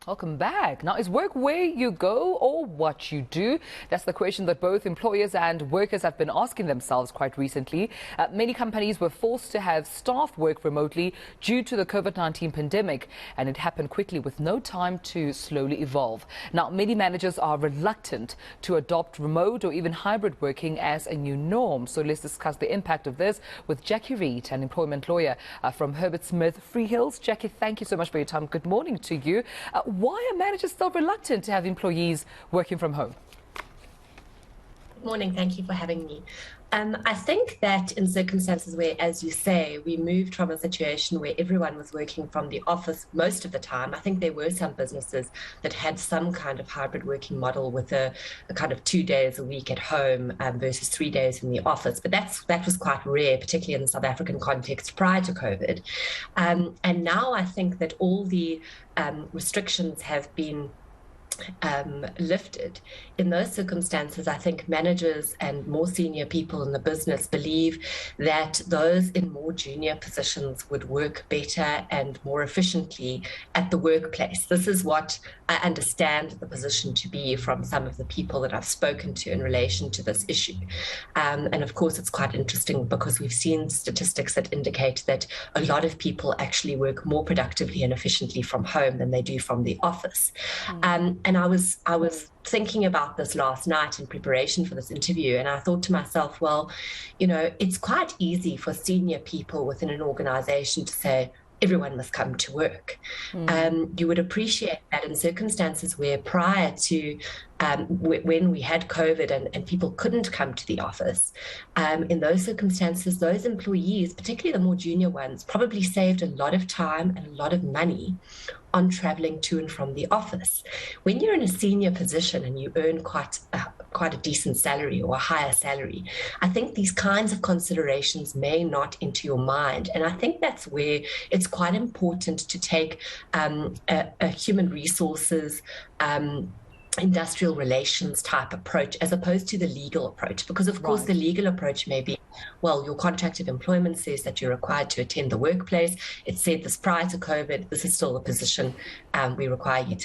Welcome back. Now, is work where you go or what you do? That's the question that both employers and workers have been asking themselves quite recently. Many companies were forced to have staff work remotely due to the COVID-19 pandemic, and it happened quickly with no time to slowly evolve. Now, many managers are reluctant to adopt remote or even hybrid working as a new norm. So let's discuss the impact of this with Jaqui Reed, an employment lawyer from Herbert Smith Freehills. Jaqui, thank you so much for your time. Good morning to you. Why are managers still reluctant to have employees working from home? Good morning. Thank you for having me. I think that in circumstances where, as you say, we moved from a situation where everyone was working from the office most of the time, I think there were some businesses that had some kind of hybrid working model with a kind of 2 days a week at home versus 3 days in the office. But that was quite rare, particularly in the South African context prior to COVID. And now I think that all the restrictions have been lifted. In those circumstances, I think managers and more senior people in the business believe that those in more junior positions would work better and more efficiently at the workplace. This is what I understand the position to be from some of the people that I've spoken to in relation to this issue. And of course, it's quite interesting because we've seen statistics that indicate that a lot of people actually work more productively and efficiently from home than they do from the office. And I was thinking about this last night in preparation for this interview, and I thought to myself, well, it's quite easy for senior people within an organization to say, everyone must come to work. You would appreciate that in circumstances where prior to when we had COVID and people couldn't come to the office, in those circumstances, those employees, particularly the more junior ones, probably saved a lot of time and a lot of money on traveling to and from the office. When you're in a senior position and you earn quite a decent salary or a higher salary, I think these kinds of considerations may not enter your mind. And I think that's where it's quite important to take a human resources industrial relations type approach as opposed to the legal approach, because of course the legal approach may be, well, your contract of employment says that you're required to attend the workplace. It said this prior to COVID. This is still the position. We require you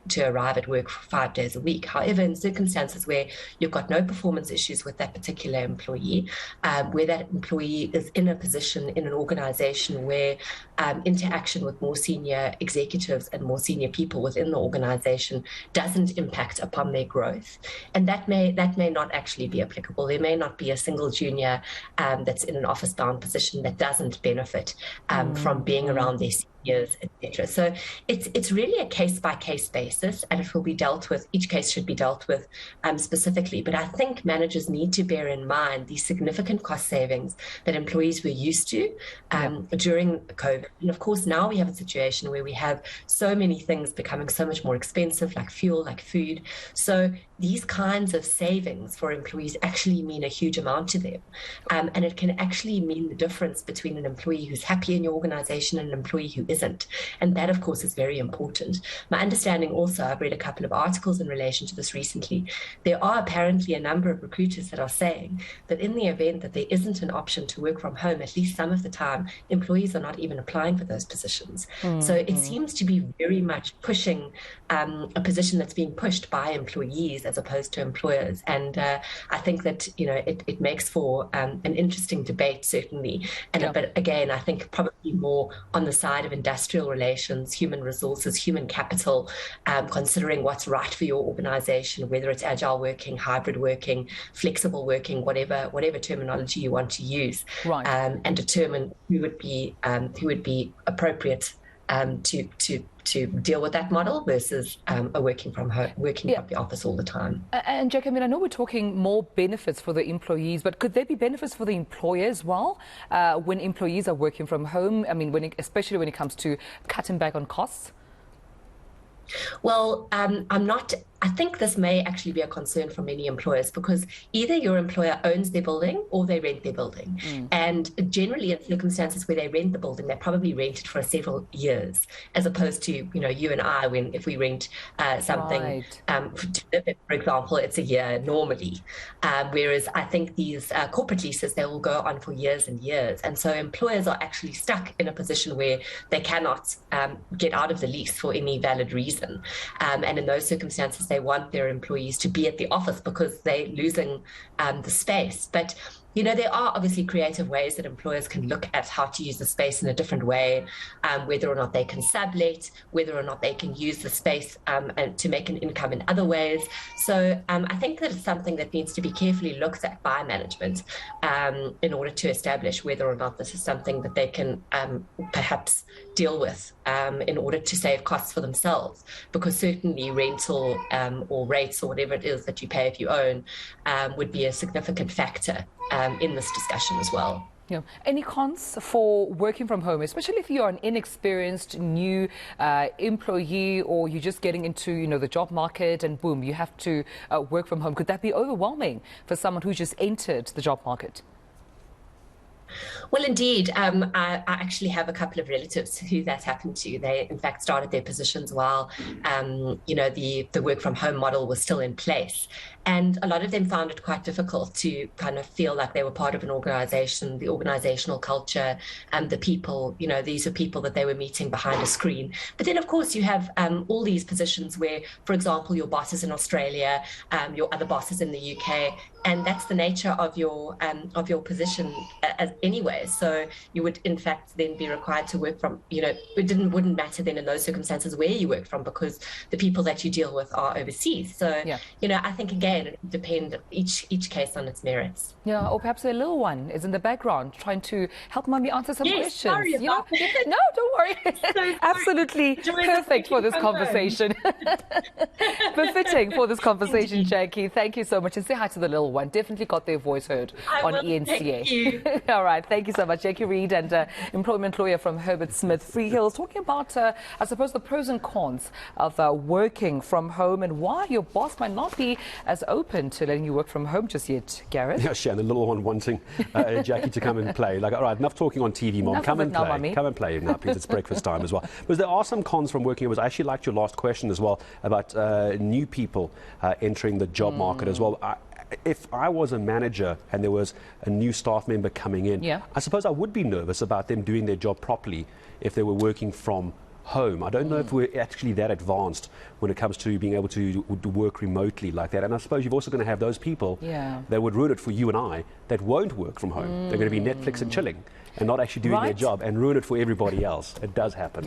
to arrive at work for 5 days a week. However, in circumstances where you've got no performance issues with that particular employee, where that employee is in a position in an organization where interaction with more senior executives and more senior people within the organization doesn't impact upon their growth, and that may not actually be applicable. There may not be a single junior that's in an office-bound position that doesn't benefit from being around their seniors, etc. So it's really a case-by-case basis, and it will be dealt with. Each case should be dealt with specifically. But I think managers need to bear in mind the significant cost savings that employees were used to during COVID. And of course, now we have a situation where we have so many things becoming so much more expensive, like fuel, like food. So these kinds of savings for employees actually mean a huge amount to them. And it can actually mean the difference between an employee who's happy in your organization and an employee who isn't. And that, of course, is very important. My understanding also, I've read a couple of articles in relation to this recently, there are apparently a number of recruiters that are saying that in the event that there isn't an option to work from home, at least some of the time, employees are not even applying for those positions. So it seems to be very much pushing a position that's being pushed by employees as opposed to employers. And I think that, it makes for an interesting debate, certainly. But again, I think probably more on the side of industrial relations, human resources, human capital, considering what's right for your organization, whether it's agile working, hybrid working, flexible working, whatever terminology you want to use, and determine who would be appropriate to deal with that model versus working from home, working from the office all the time. And Jaqui, I know we're talking more benefits for the employees, but could there be benefits for the employer as well when employees are working from home? I mean, especially when it comes to cutting back on costs? Well, I'm not I think this may actually be a concern for many employers because either your employer owns their building or they rent their building. And generally in circumstances where they rent the building, they probably rent it for several years, as opposed to, you and I, when if we rent something to live in, for example, it's a year normally. Whereas I think these corporate leases, they will go on for years and years. And so employers are actually stuck in a position where they cannot get out of the lease for any valid reason. And in those circumstances, they want their employees to be at the office because they're losing the space. But there are obviously creative ways that employers can look at how to use the space in a different way, whether or not they can sublet, whether or not they can use the space and to make an income in other ways. So I think that it's something that needs to be carefully looked at by management in order to establish whether or not this is something that they can perhaps deal with in order to save costs for themselves. Because certainly rental or rates or whatever it is that you pay if you own would be a significant factor in this discussion as well. Yeah. Any cons for working from home, especially if you're an inexperienced new employee or you're just getting into, the job market and boom, you have to work from home? Could that be overwhelming for someone who just entered the job market? Well, indeed. I actually have a couple of relatives who that happened to. They, in fact, started their positions while, the work from home model was still in place. And a lot of them found it quite difficult to kind of feel like they were part of an organization, the organizational culture, and the people, these are people that they were meeting behind a screen. But then, of course, you have all these positions where, for example, your boss is in Australia, your other boss is in the UK, and that's the nature of your position anyway. So you would, in fact, then be required to work from, it wouldn't matter then in those circumstances where you work from because the people that you deal with are overseas. So, yeah. I think, again, it would depend each case on its merits. Yeah, or perhaps a little one is in the background trying to help mommy answer some questions. Sorry about that. No, don't worry. So absolutely perfect for this conversation. Befitting for this conversation, Jaqui. Thank you so much. And say hi to the little one. Definitely got their voice heard on eNCA. Thank you. All right. Thank you so much. Jaqui Reed and employment lawyer from Herbert Smith Freehills, talking about, I suppose, the pros and cons of working from home and why your boss might not be as open to letting you work from home just yet, Gareth. Yeah, Shan, the little one wanting Jaqui to come and play. Like, all right, enough talking on TV, Mom. Come and play. Come and play now, please. It's breakfast time as well. Because there are some cons from working. I actually liked your last question as well about new people entering the job market as well. If I was a manager and there was a new staff member coming in, I suppose I would be nervous about them doing their job properly if they were working from home. I don't know if we're actually that advanced when it comes to being able to work remotely like that. And I suppose you're also going to have those people that would ruin it for you and I that won't work from home. They're going to be Netflix and chilling and not actually doing their job and ruin it for everybody else. It does happen.